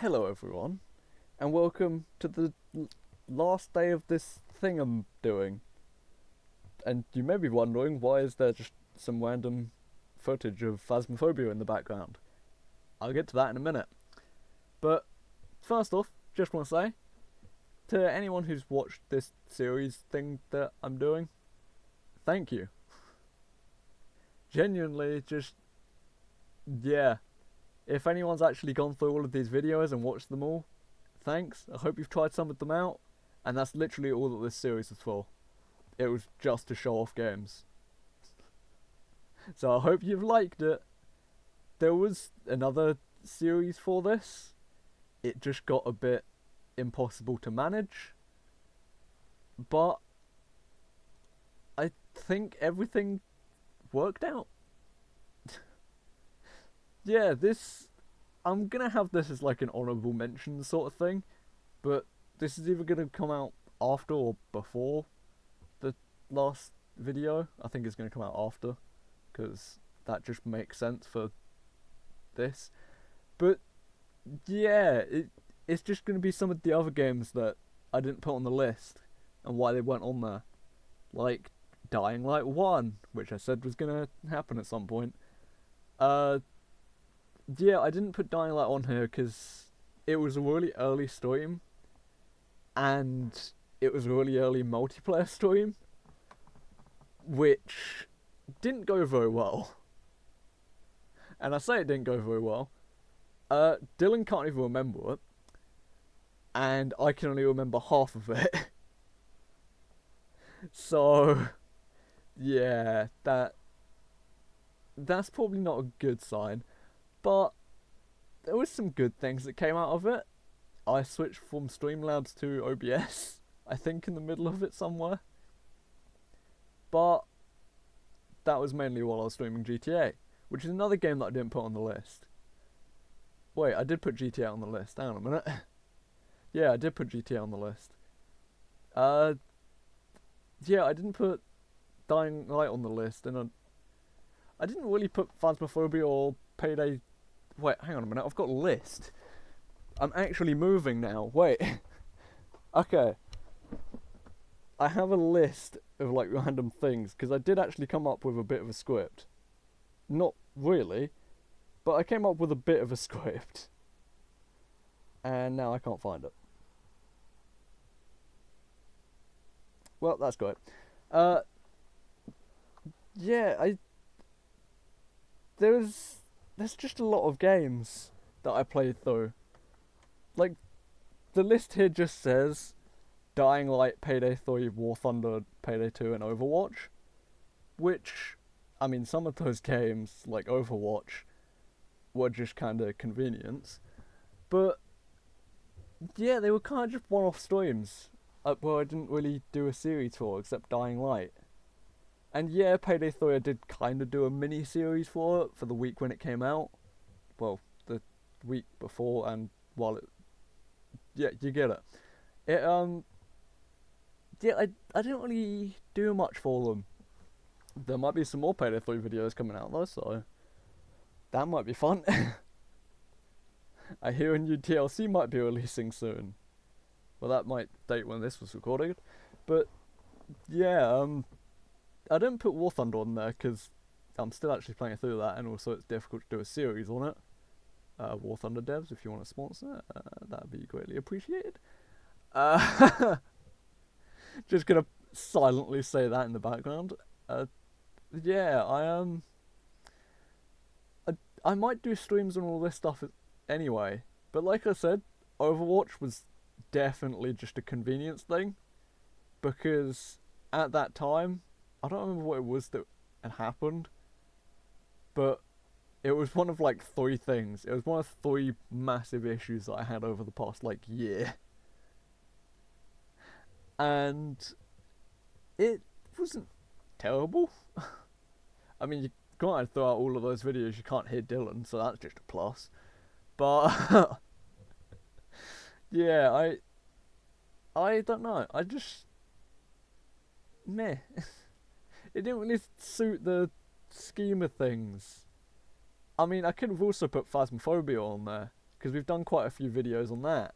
Hello everyone, and welcome to the last day of this thing I'm doing. And you may be wondering, why is there just some random footage of Phasmophobia in the background? I'll get to that in a minute. But first off, just want to say, to anyone who's watched this series thing that I'm doing, thank you. Genuinely, yeah. If anyone's actually gone through all of these videos and watched them all, thanks. I hope you've tried some of them out. And that's literally all that this series was for. It was just to show off games. So I hope you've liked it. There was another series for this. It just got a bit impossible to manage. But I think everything worked out. Yeah, I'm gonna have this as like an honourable mention sort of thing, but this is either gonna come out after or before the last video. I think it's gonna come out after, because that just makes sense for this. But yeah, it's just gonna be some of the other games that I didn't put on the list and why they weren't on there, like Dying Light 1, which I said was gonna happen at some point. Yeah, I didn't put Dying Light on here because it was a really early stream, and it was a really early multiplayer stream, which didn't go very well. And I say it didn't go very well. Dylan can't even remember it, and I can only remember half of it. So, yeah, that's probably not a good sign. But there was some good things that came out of it. I switched from Streamlabs to OBS, I think in the middle of it somewhere. But that was mainly while I was streaming GTA, which is another game that I didn't put on the list. Wait, I did put GTA on the list. Hang on a minute. Yeah, I did put GTA on the list. Yeah, I didn't put Dying Light on the list, and I didn't really put Phasmophobia or Payday. Wait, hang on a minute, I've got a list. I'm actually moving now, wait. Okay. I have a list of like random things, because I did actually come up with a bit of a script. Not really, but I came up with a bit of a script. And now I can't find it. Well, that's great. Yeah, there's just a lot of games that I played through. Like, the list here just says Dying Light, Payday 3, War Thunder, Payday 2, and Overwatch. Which, I mean, some of those games, like Overwatch, were just kind of convenience. But, yeah, they were kind of just one-off streams. Where I didn't really do a series for, except Dying Light. And yeah, Payday 3 I did kind of do a mini-series for it, for the week when it came out. Well, the week before and while it... Yeah, you get it. Yeah, I didn't really do much for them. There might be some more Payday 3 videos coming out though, so... That might be fun. I hear a new DLC might be releasing soon. Well, that might date when this was recorded. But, yeah, I didn't put War Thunder on there because I'm still actually playing through that, and also it's difficult to do a series on it. War Thunder devs, if you want to sponsor, that'd be greatly appreciated. Just gonna silently say that in the background. Yeah, I might do streams on all this stuff anyway, but like I said, Overwatch was definitely just a convenience thing, because at that time, I don't remember what it was that had happened, but it was one of like 3 things. It was one of 3 massive issues that I had over the past like year. And it wasn't terrible. I mean, you can't throw out all of those videos, you can't hear Dylan, so that's just a plus. But yeah, I don't know. I just meh. It didn't really suit the scheme of things. I mean, I could have also put Phasmophobia on there, because we've done quite a few videos on that,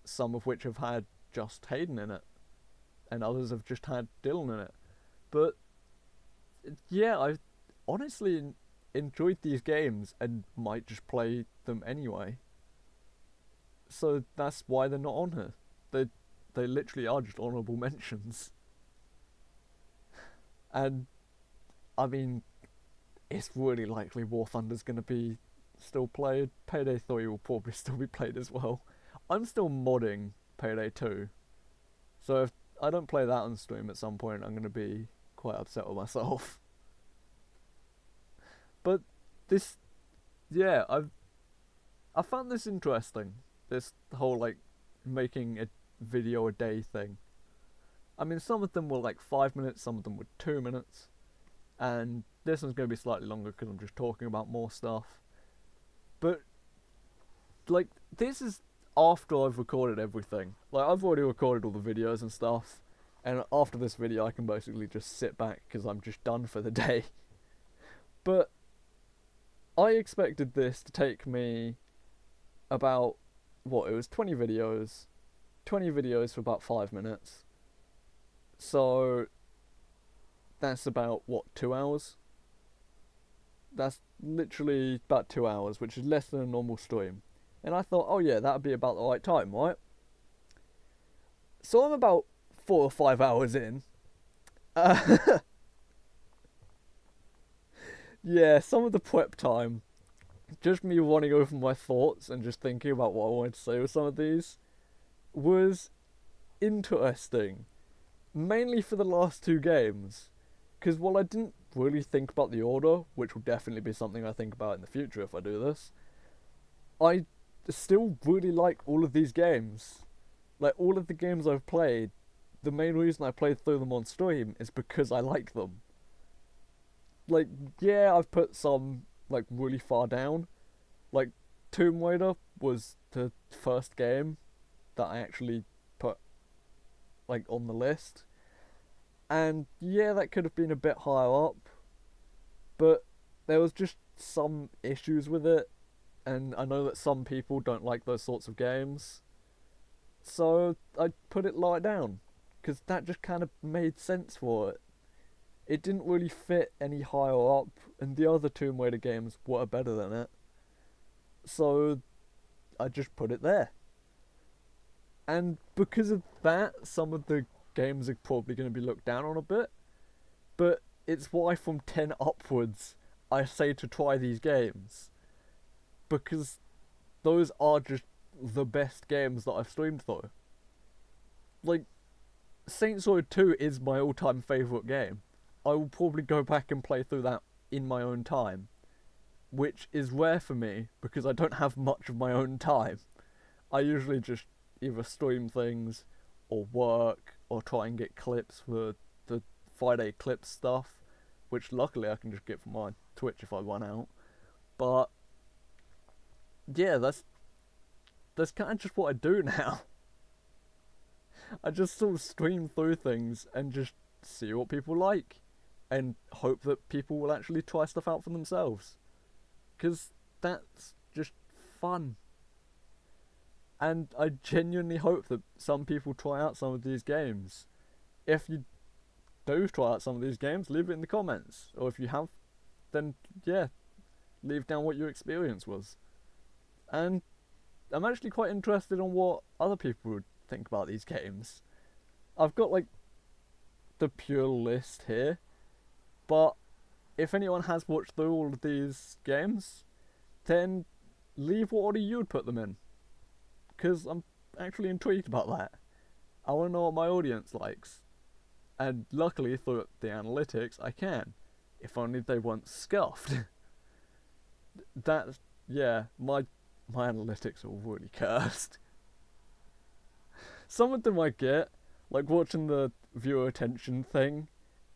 some of which have had just Hayden in it, and others have just had Dylan in it. But yeah, I've honestly enjoyed these games and might just play them anyway. So that's why they're not on here. They literally are just honourable mentions. And I mean, it's really likely War Thunder's going to be still played. Payday 3 will probably still be played as well. I'm still modding Payday 2. So if I don't play that on stream at some point, I'm going to be quite upset with myself. But this, yeah, I found this interesting. This whole, like, making a video a day thing. I mean, some of them were like 5 minutes, some of them were 2 minutes. And this one's going to be slightly longer because I'm just talking about more stuff. But, like, this is after I've recorded everything. Like, I've already recorded all the videos and stuff. And after this video, I can basically just sit back because I'm just done for the day. But I expected this to take me about, what, it was 20 videos for about 5 minutes. So that's about, what, 2 hours? That's literally about 2 hours, which is less than a normal stream. And I thought, oh yeah, that would be about the right time, right? So I'm about 4 or 5 hours in. Yeah, some of the prep time, just me running over my thoughts and just thinking about what I wanted to say with some of these, was interesting. Mainly for the last 2 games. Because while I didn't really think about the order, which will definitely be something I think about in the future if I do this, I still really like all of these games. Like, all of the games I've played, the main reason I played through them on stream is because I like them. Like, yeah, I've put some, like, really far down. Like, Tomb Raider was the first game that I actually put, like, on the list. And yeah, that could have been a bit higher up, but there was just some issues with it, and I know that some people don't like those sorts of games, so I put it lower down, because that just kind of made sense for it. It didn't really fit any higher up, and the other Tomb Raider games were better than it, so I just put it there. And because of that, some of the games are probably going to be looked down on a bit, but it's why from 10 upwards I say to try these games, because those are just the best games that I've streamed through. Like, Saints Row 2 is my all-time favourite game. I will probably go back and play through that in my own time, which is rare for me because I don't have much of my own time. I usually just either stream things or work or try and get clips for the Friday clips stuff, which luckily I can just get from my Twitch if I run out. But yeah, that's kind of just what I do now. I just sort of stream through things and just see what people like and hope that people will actually try stuff out for themselves, because that's just fun. And I genuinely hope that some people try out some of these games. If you do try out some of these games, leave it in the comments. Or if you have, then yeah, leave down what your experience was. And I'm actually quite interested on what other people would think about these games. I've got, like, the pure list here, but if anyone has watched through all of these games, then leave what order you would put them in, because I'm actually intrigued about that. I want to know what my audience likes, and luckily through the analytics I can, if only they weren't scuffed. That's, yeah, my analytics are really cursed. Some of them I get, like watching the viewer attention thing,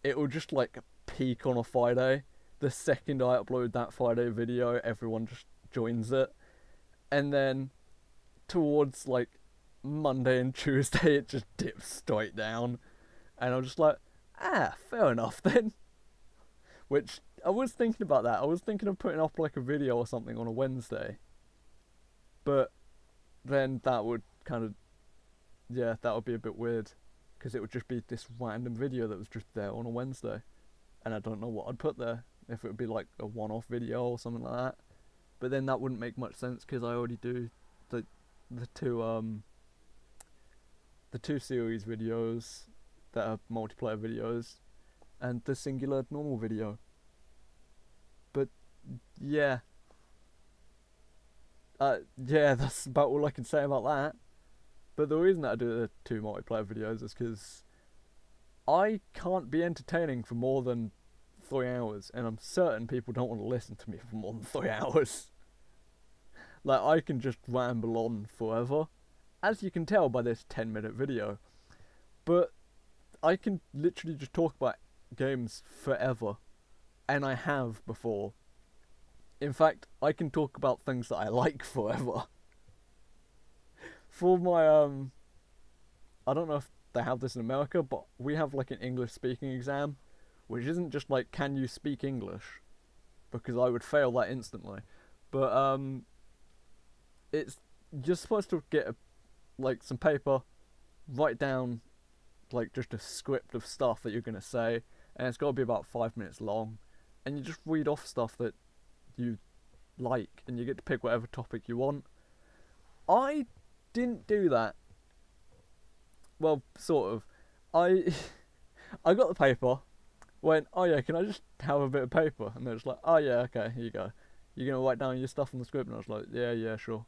it will just like peak on a Friday. The second I upload that Friday video, everyone just joins it. And then towards like Monday and Tuesday, it just dips straight down. And I'm just like, fair enough then. Which, I was thinking about that. I was thinking of putting up like a video or something on a Wednesday. But then that would kind of, yeah, that would be a bit weird, because it would just be this random video that was just there on a Wednesday, and I don't know what I'd put there, if it would be like a one-off video or something like that. But then that wouldn't make much sense, because I already do the two series videos that are multiplayer videos, and the singular normal video. But yeah, yeah, that's about all I can say about that. But the reason that I do the two multiplayer videos is because I can't be entertaining for more than 3 hours, and I'm certain people don't want to listen to me for more than 3 hours. Like, I can just ramble on forever, as you can tell by this 10-minute video. But I can literally just talk about games forever, and I have before. In fact, I can talk about things that I like forever. For my, I don't know if they have this in America, but we have like an English speaking exam, which isn't just like, can you speak English? Because I would fail that instantly. But, it's, you're supposed to get like some paper, write down like just a script of stuff that you're going to say, and it's got to be about 5 minutes long, and you just read off stuff that you like, and you get to pick whatever topic you want. I didn't do that. Well, sort of. I I got the paper, went, oh yeah, can I just have a bit of paper? And they're just like, oh yeah, okay, here you go. You're going to write down your stuff on the script? And I was like, yeah, sure.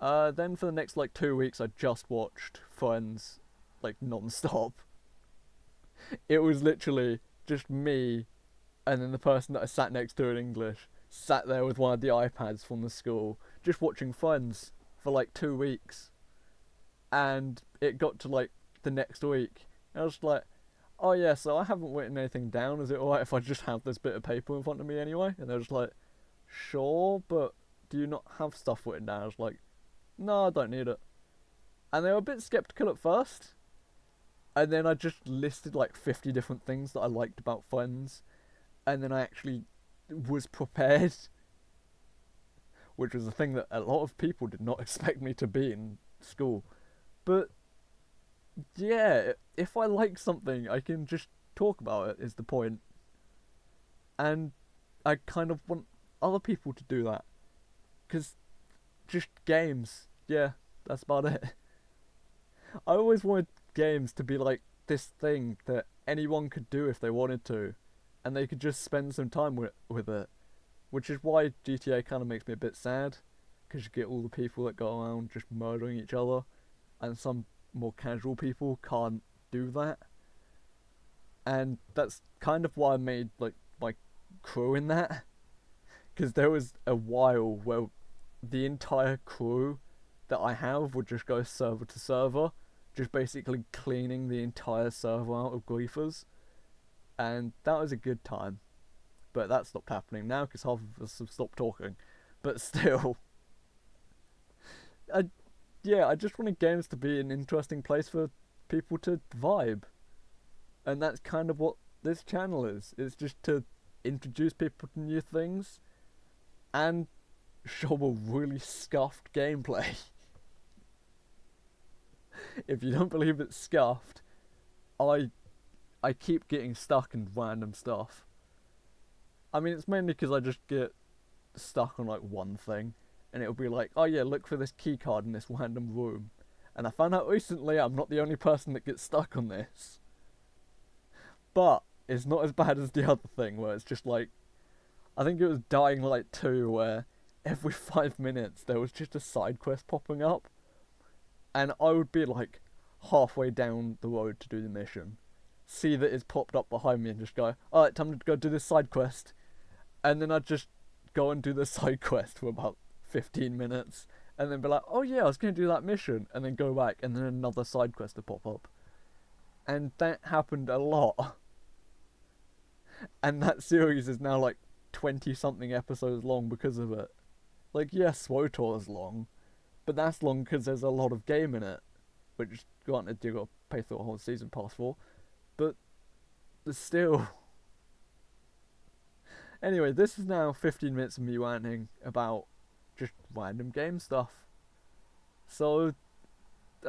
Then for the next like 2 weeks, I just watched Friends, like non-stop. It was literally just me, and then the person that I sat next to in English sat there with one of the iPads from the school, just watching Friends for like 2 weeks. And it got to like the next week, and I was like, oh yeah, so I haven't written anything down, is it alright if I just have this bit of paper in front of me anyway? And they're just like, sure, but do you not have stuff written down? I was like, no, I don't need it. And they were a bit skeptical at first, and then I just listed like 50 different things that I liked about Friends, and then I actually was prepared, which was a thing that a lot of people did not expect me to be in school. But yeah, if I like something, I can just talk about it, is the point. And I kind of want other people to do that, because just games, yeah, that's about it. I always wanted games to be like this thing that anyone could do if they wanted to, and they could just spend some time with it. Which is why GTA kind of makes me a bit sad, because you get all the people that go around just murdering each other, and some more casual people can't do that. And that's kind of why I made like my crew in that, because there was a while where the entire crew that I have would just go server to server, just basically cleaning the entire server out of griefers, and that was a good time. But that stopped happening now because half of us have stopped talking. But still, I just wanted games to be an interesting place for people to vibe, and that's kind of what this channel is. It's just to introduce people to new things and show a really scuffed gameplay. If you don't believe it's scuffed, I keep getting stuck in random stuff. I mean, it's mainly because I just get stuck on like one thing, and it'll be like, oh yeah, look for this key card in this random room. And I found out recently I'm not the only person that gets stuck on this. But it's not as bad as the other thing, where it's just like, I think it was Dying Light 2, where every 5 minutes there was just a side quest popping up, and I would be like halfway down the road to do the mission, see that it's popped up behind me, and just go, alright, time to go do this side quest. And then I'd just go and do the side quest for about 15 minutes, and then be like, oh yeah, I was going to do that mission, and then go back, and then another side quest to pop up. And that happened a lot. And that series is now like 20 something episodes long because of it. Like, yes, SWOTOR is long, but that's long because there's a lot of game in it, which, granted, you got to pay through a whole season pass for, but still. Anyway, this is now 15 minutes of me ranting about just random game stuff. So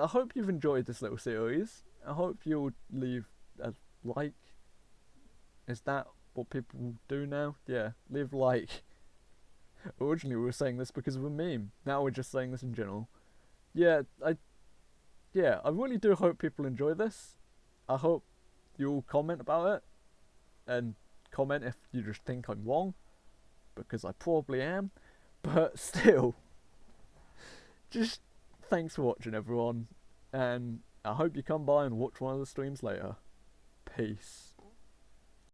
I hope you've enjoyed this little series. I hope you'll leave a like. Is that what people do now? Yeah, leave a like. Originally we were saying this because of a meme. Now we're just saying this in general. Yeah, I really do hope people enjoy this. I hope you'll comment about it, and comment if you just think I'm wrong, because I probably am. But still, just thanks for watching, everyone, and I hope you come by and watch one of the streams later. Peace.